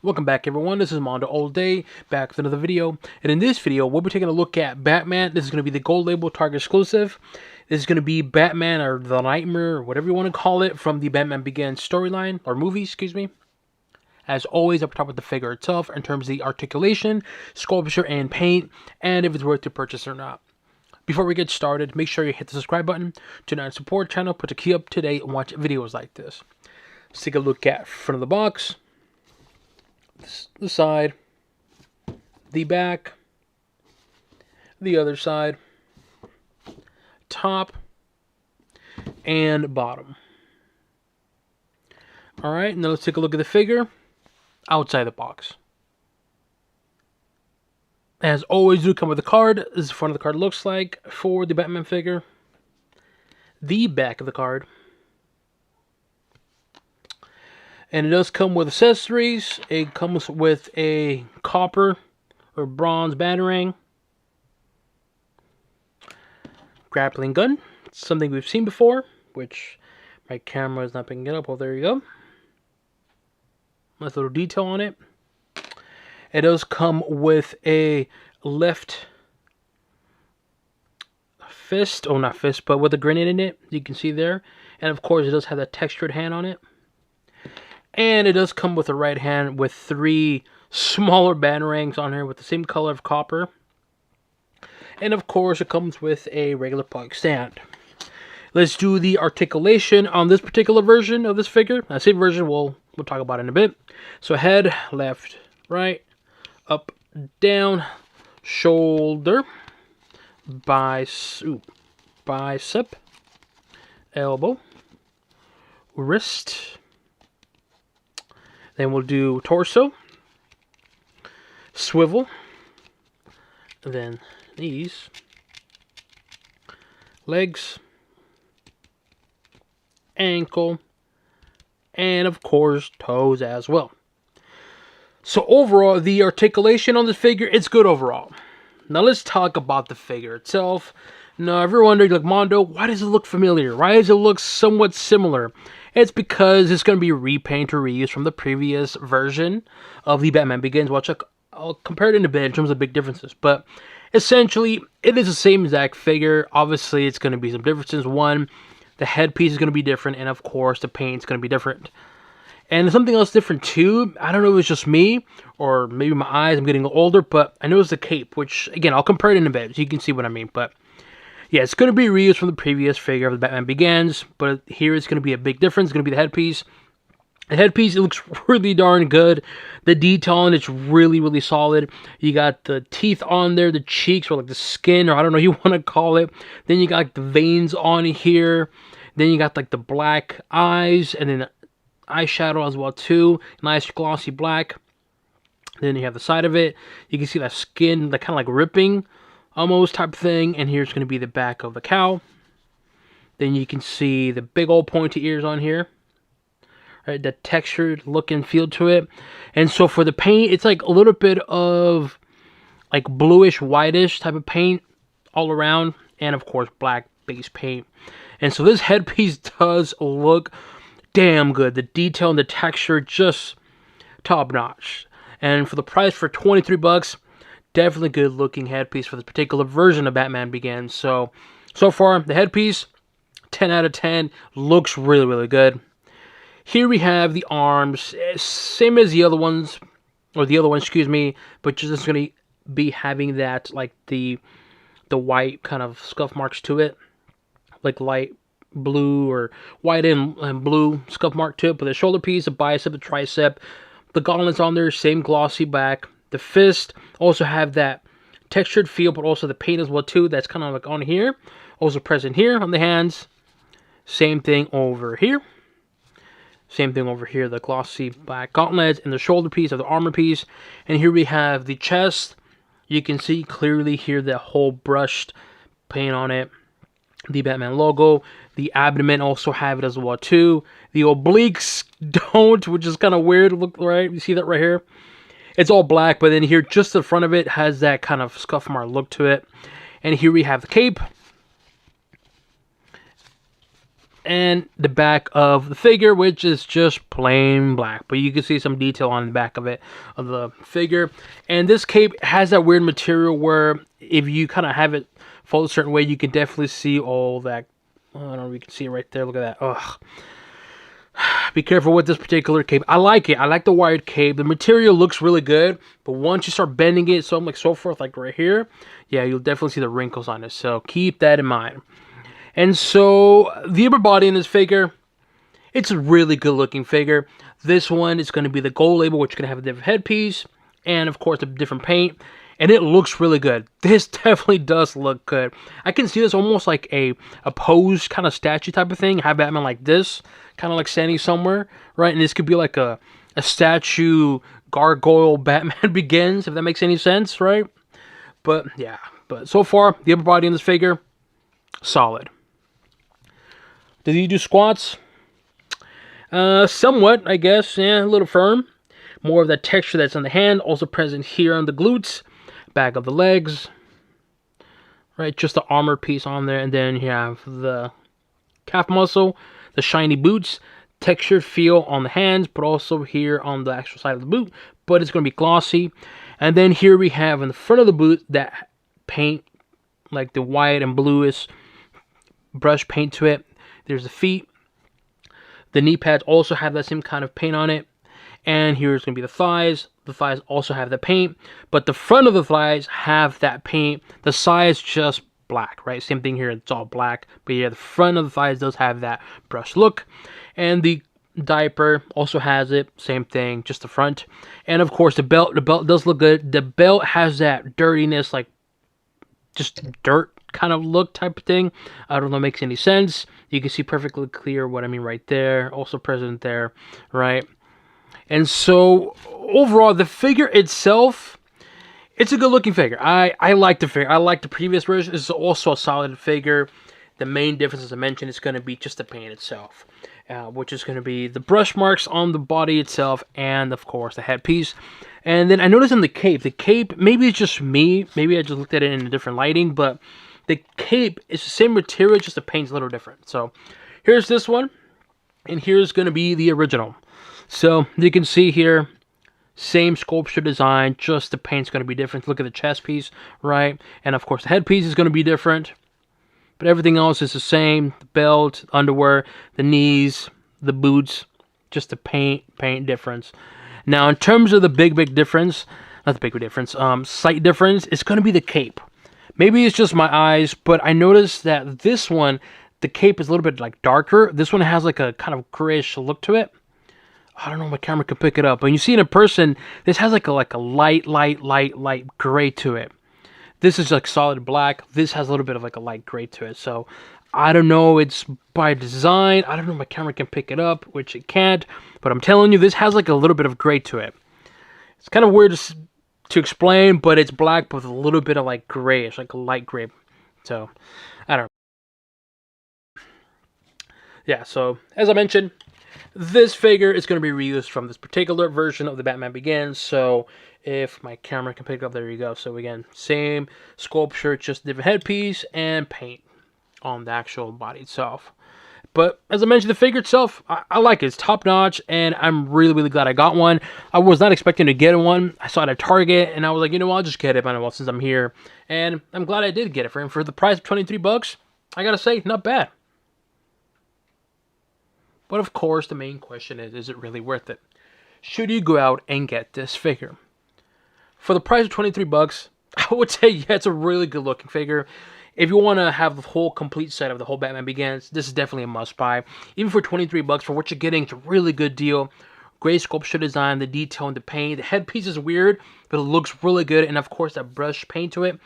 Welcome back, everyone. This is Mondo All Day, back with another video. And in this video, we'll be taking a look at Batman. This is going to be the Gold Label Target exclusive. This is going to be Batman, or the Nightmare, or whatever you want to call it, from the Batman Begins storyline, or movie, excuse me. As always, up top with the figure itself, in terms of the articulation, sculpture, and paint, and if it's worth to purchase or not. Before we get started, make sure you hit the subscribe button to not support the channel, put the key up to date, and watch videos like this. Let's take a look at front of the box. The side, the back, the other side, top, and bottom. Alright, now let's take a look at the figure outside the box. As always, do come with a card. This is the front of the card looks like for the Batman figure. The back of the card. And it does come with accessories. It comes with a copper or bronze batarang. Grappling gun. It's something we've seen before, which my camera is not picking it up. Oh, there you go. Nice little detail on it. It does come with a left fist. Oh, not fist, but with a grenade in it. You can see there. And of course, it does have that textured hand on it. And it does come with a right hand with 3 smaller batarangs on here with the same color of copper. And of course, it comes with a regular plug stand. Let's do the articulation on this particular version of this figure. I say version, we'll talk about it in a bit. So head, left, right, up, down, shoulder, bicep, elbow, wrist. Then we'll do torso, swivel, then knees, legs, ankle, and of course toes as well. So overall, the articulation on this figure, it's good overall. Now let's talk about the figure itself. Now if you're wondering, like, Mondo, why does it look familiar? Why does it look somewhat similar? It's because it's going to be repaint or reused from the previous version of the Batman Begins, which I'll compare it in a bit in terms of big differences. But essentially, it is the same exact figure. Obviously, it's going to be some differences. One, the headpiece is going to be different, and of course, the paint's going to be different. And something else different too, I don't know if it's just me, or maybe my eyes, I'm getting older, but I noticed the cape, which, again, I'll compare it in a bit, so you can see what I mean. But yeah, it's going to be reused from the previous figure of the Batman Begins, but here it's going to be a big difference. It's going to be the headpiece. The headpiece, it looks really darn good. The detail on it's really, really solid. You got the teeth on there, the cheeks, or like the skin, or I don't know what you want to call it. Then you got like the veins on here. Then you got like the black eyes, and then eyeshadow as well too. Nice glossy black. Then you have the side of it. You can see that skin, like kind of like ripping almost type thing. And here's going to be the back of the cowl. Then you can see the big old pointy ears on here. Right, the textured look and feel to it. And so for the paint, it's like a little bit of like bluish, whitish type of paint all around. And of course, black base paint. And so this headpiece does look damn good. The detail and the texture, just top notch. And for the price, for 23 bucks, definitely good looking headpiece for this particular version of Batman Begins. So far, the headpiece, 10 out of 10, looks really, really good. Here we have the arms, same as the other ones, or the other one, excuse me, but just going to be having that, like the white kind of scuff marks to it, like light blue or white and blue scuff mark to it. But the shoulder piece, the bicep, the tricep, the gauntlets on there, same glossy back. The fist also have that textured feel, but also the paint as well too. That's kind of like on here, also present here on the hands. Same thing over here. Same thing over here, the glossy black gauntlets and the shoulder piece of the armor piece. And here we have the chest. You can see clearly here the whole brushed paint on it. The Batman logo. The abdomen also have it as well too. The obliques don't, which is kind of weird. Look, right? You see that right here? It's all black, but then here, just the front of it has that kind of scuff mark look to it. And here we have the cape. and the back of the figure, which is just plain black. But you can see some detail on the back of it, of the figure. And this cape has that weird material where if you kind of have it fold a certain way, you can definitely see all that. I don't know if you can see it right there. Look at that. Ugh. Be careful with this particular cape. I like it. I like the wired cape. The material looks really good, but once you start bending it, so I'm like so forth, like right here, yeah, you'll definitely see the wrinkles on it. So keep that in mind. And so the upper body in this figure, it's a really good looking figure. This one is going to be the gold label, which is going to have a different headpiece and of course a different paint. And it looks really good. This definitely does look good. I can see this almost like a posed kind of statue type of thing. Have Batman like this, kind of like standing somewhere, right? And this could be like a statue gargoyle Batman Begins, if that makes any sense, right? But yeah, but so far, the upper body in this figure, solid. Did he do squats? Somewhat, I guess. Yeah, a little firm. More of that texture that's on the hand, also present here on the glutes, back of the legs. Right, just the armor piece on there, and then you have the calf muscle, the shiny boots, textured feel on the hands, but also here on the actual side of the boot, but it's going to be glossy. And then here we have in the front of the boot that paint, like the white and bluish brush paint to it. There's the feet. The knee pads also have that same kind of paint on it. And here's going to be the thighs. The thighs also have the paint, but the front of the thighs have that paint. The sides just black, right? Same thing here, it's all black. But yeah, the front of the thighs does have that brush look. And the diaper also has it, same thing, just the front. And of course the belt does look good. The belt has that dirtiness, like just dirt kind of look type of thing. I don't know if it makes any sense. You can see perfectly clear what I mean right there. Also present there, right? And so overall, the figure itself, it's a good looking figure. I like the figure. I like the previous version. This is also a solid figure. The main difference, as I mentioned, is going to be just the paint itself, which is going to be the brush marks on the body itself and, of course, the headpiece. And then I noticed in the cape, maybe it's just me. Maybe I just looked at it in a different lighting, but the cape is the same material, just the paint's a little different. So here's this one, and here's going to be the original. So you can see here, same sculpture design, just the paint's going to be different. Look at the chest piece, right? And of course the headpiece is going to be different. But everything else is the same. The belt, underwear, the knees, the boots, just the paint difference. Now in terms of the big difference, not the big difference, slight difference, it's going to be the cape. Maybe it's just my eyes, but I noticed that this one, the cape is a little bit like darker. This one has like a kind of grayish look to it. I don't know if my camera can pick it up. When you see it in person, this has like a light gray to it. This is like solid black. This has a little bit of like a light gray to it. So I don't know. It's by design. I don't know if my camera can pick it up, which it can't. But I'm telling you, this has like a little bit of gray to it. It's kind of weird to explain, but it's black with a little bit of like grayish, like a light gray. So I don't know. Yeah, so as I mentioned, this figure is going to be reused from this particular version of the Batman Begins. So if my camera can pick up, there you go. So again, same sculpture, just different headpiece and paint on the actual body itself. But as I mentioned, the figure itself, I like it. It's top notch, and I'm really glad I got one. I was not expecting to get one. I saw it at Target, and I was like, you know what, I'll just get it since I'm here. And I'm glad I did get it for him. For the price of 23 bucks, I gotta say, not bad. But of course, the main question is it really worth it? Should you go out and get this figure? For the price of 23 bucks, I would say, yeah, it's a really good looking figure. If you want to have the whole complete set of the whole Batman Begins, this is definitely a must buy. Even for 23 bucks, for what you're getting, it's a really good deal. Great sculpture design, the detail and the paint. The headpiece is weird, but it looks really good. And of course, that brush paint to it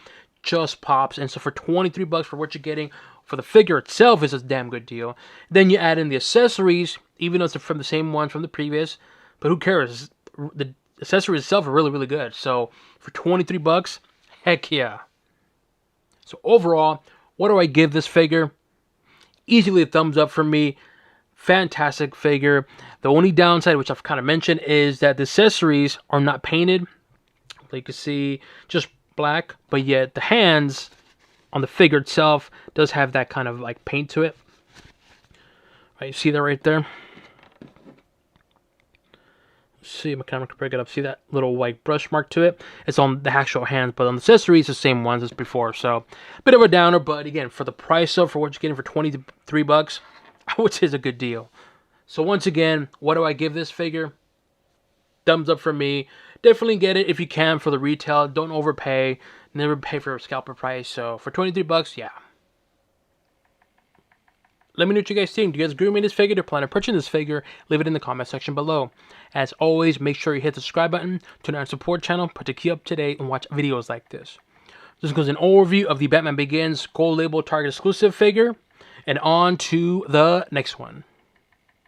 just pops. And so for 23 bucks for what you're getting, for the figure itself, is a damn good deal. Then you add in the accessories, even though it's from the same one from the previous, but who cares? The accessories itself are really good. So for 23 bucks, heck yeah. So overall, what do I give this figure? Easily a thumbs up from me. Fantastic figure. The only downside, which I've kind of mentioned, is that the accessories are not painted. Like you can see, just black, but yet the hands on the figure itself does have that kind of like paint to it. Right, see that right there? See, my camera can pick it up. See that little white brush mark to it? It's on the actual hands, but on the accessories, the same ones as before. So, a bit of a downer, but again, for the price of for what you're getting for $23, I would say is a good deal. So once again, what do I give this figure? Thumbs up for me. Definitely get it if you can for the retail. Don't overpay. Never pay for a scalper price. So for $23, yeah. Let me know what you guys think. Do you guys agree with me this figure? Do you plan on purchasing this figure? Leave it in the comment section below. As always, make sure you hit the subscribe button, turn on our support channel, to keep up to date and watch videos like this. This goes an overview of the Batman Begins Gold Label Target exclusive figure. And on to the next one.